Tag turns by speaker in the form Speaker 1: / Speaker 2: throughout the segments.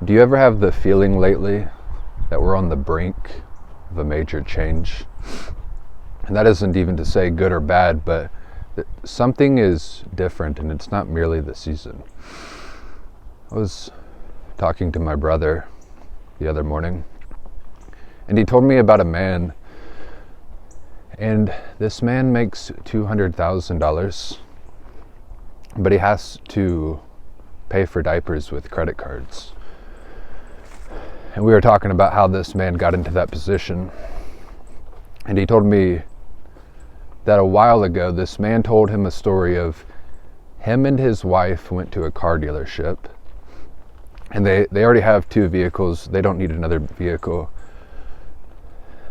Speaker 1: Do you ever have the feeling lately that we're on the brink of a major change? And that isn't even to say good or bad, but something is different, and it's not merely the season. I was talking to my brother the other morning, and he told me about a man, and this man makes $200,000, but he has to pay for diapers with credit cards. And we were talking about how this man got into that position. And he told me that a while ago, this man told him a story of him and his wife went to a car dealership. And they already have 2 vehicles. They don't need another vehicle.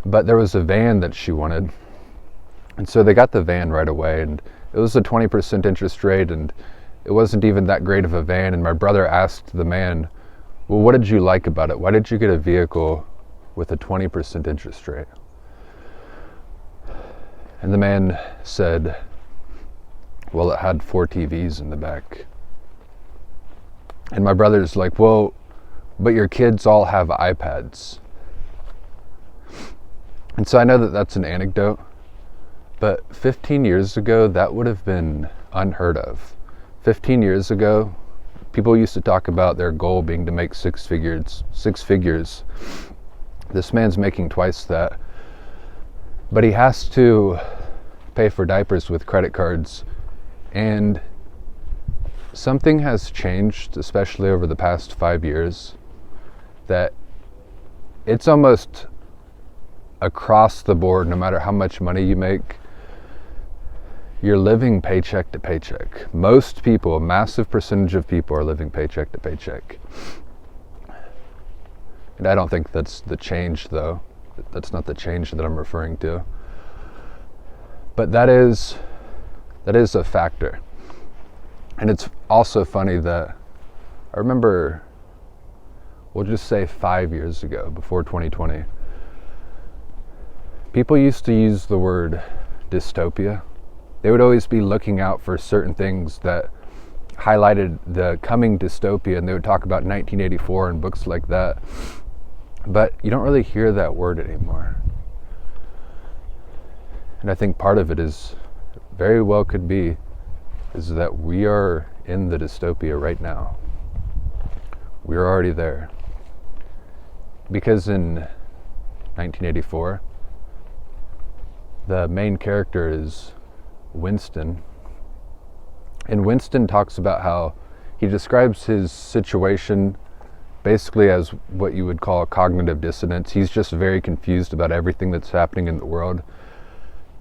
Speaker 1: But there was a van that she wanted. And so they got the van right away. And it was a 20% interest rate. And it wasn't even that great of a van. And my brother asked the man, well, what did you like about it? Why did you get a vehicle with a 20% interest rate? And the man said, well, it had 4 TVs in the back. And my brother's like, well, but your kids all have iPads. And so I know that that's an anecdote, but 15 years ago, that would have been unheard of. 15 years ago, people used to talk about their goal being to make 6 figures. This man's making twice that. But he has to pay for diapers with credit cards. And something has changed, especially over the past 5 years, that it's almost across the board, no matter how much money you make, you're living paycheck to paycheck. Most people, a massive percentage of people, are living paycheck to paycheck. And I don't think that's the change, though. That's not the change that I'm referring to. But that is a factor. And it's also funny that I remember, we'll just say 5 years ago, before 2020, people used to use the word dystopia. They would always be looking out for certain things that highlighted the coming dystopia, and they would talk about 1984 and books like that. But you don't really hear that word anymore. And I think part of it is, very well could be, is that we are in the dystopia right now. We are already there. Because in 1984, the main character is Winston. And Winston talks about how he describes his situation basically as what you would call cognitive dissonance. He's just very confused about everything that's happening in the world.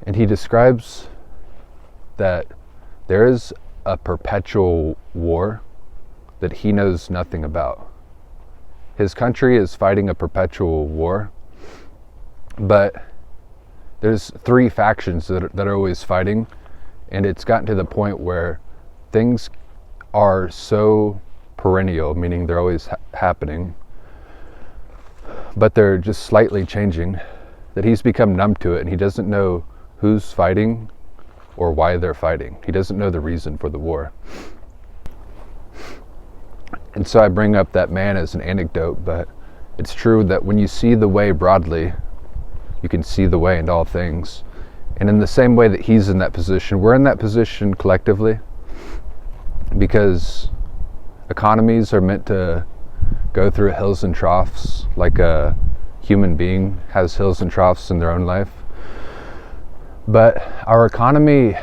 Speaker 1: And he describes that there is a perpetual war that he knows nothing about. His country is fighting a perpetual war, but there's 3 factions that are always fighting, and it's gotten to the point where things are so perennial, meaning they're always happening, but they're just slightly changing, that he's become numb to it, and he doesn't know who's fighting or why they're fighting. He doesn't know the reason for the war. And so I bring up that man as an anecdote, but it's true that when you see the way broadly, you can see the way in all things. And in the same way that he's in that position, we're in that position collectively, because economies are meant to go through hills and troughs, like a human being has hills and troughs in their own life. But our economy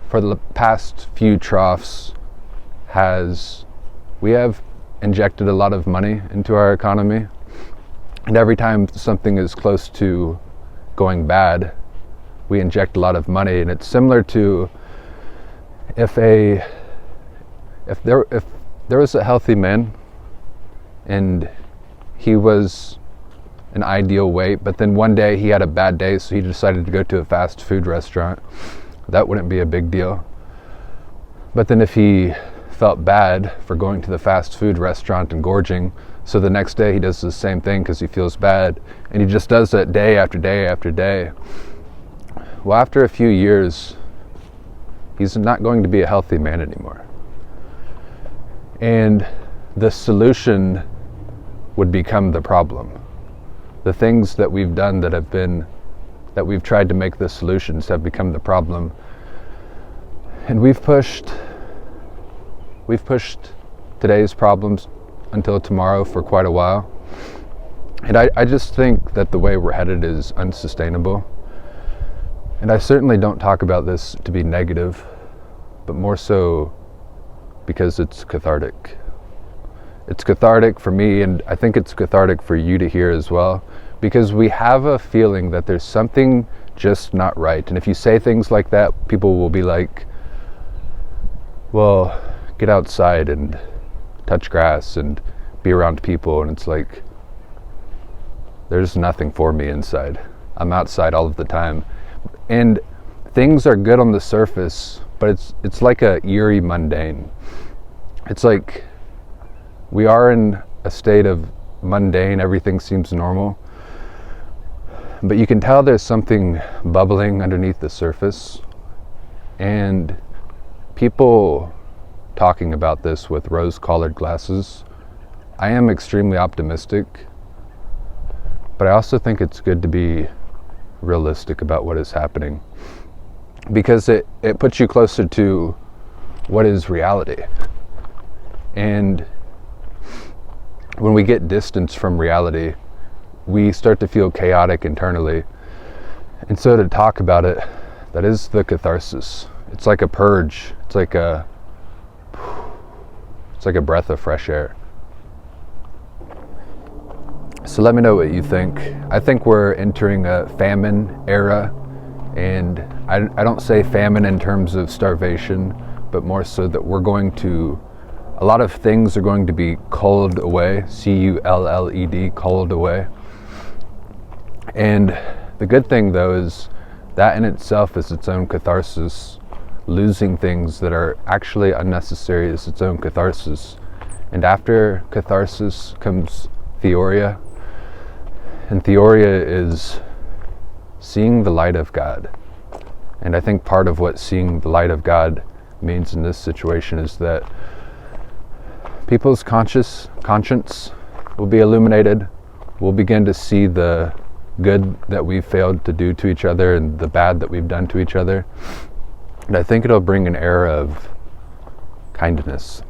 Speaker 1: for the past few troughs we have injected a lot of money into our economy. And every time something is close to going bad, we inject a lot of money. And it's similar to if there was a healthy man and he was an ideal weight, but then one day he had a bad day, so he decided to go to a fast food restaurant, that wouldn't be a big deal. But then if he felt bad for going to the fast food restaurant and gorging, so the next day he does the same thing because he feels bad, and he just does that day after day after day. Well, after a few years, he's not going to be a healthy man anymore. And the solution would become the problem. The things that we've done that we've tried to make the solutions have become the problem. And we've pushed today's problems until tomorrow for quite a while. And I just think that the way we're headed is unsustainable. And I certainly don't talk about this to be negative, but more so because it's cathartic. It's cathartic for me, and I think it's cathartic for you to hear as well, because we have a feeling that there's something just not right. And if you say things like that, people will be like, well, get outside and touch grass and be around people. And it's like, there's nothing for me inside. I'm outside all of the time. And things are good on the surface, but it's like a eerie mundane. It's like we are in a state of mundane, everything seems normal. But you can tell there's something bubbling underneath the surface. And people talking about this with rose-colored glasses, I am extremely optimistic, but I also think it's good to be realistic about what is happening, because it puts you closer to what is reality. And when we get distance from reality, we start to feel chaotic internally. And so to talk about it, that is the catharsis. It's like a purge. It's like a breath of fresh air. So let me know what you think. I think we're entering a famine era, and I don't say famine in terms of starvation, but more so that a lot of things are going to be culled away, C-U-L-L-E-D, culled away. And the good thing though is that in itself is its own catharsis. Losing things that are actually unnecessary is its own catharsis. And after catharsis comes theoria. And theoria is seeing the light of God. And I think part of what seeing the light of God means in this situation is that people's conscience will be illuminated. We'll begin to see the good that we've failed to do to each other and the bad that we've done to each other. And I think it'll bring an era of kindness.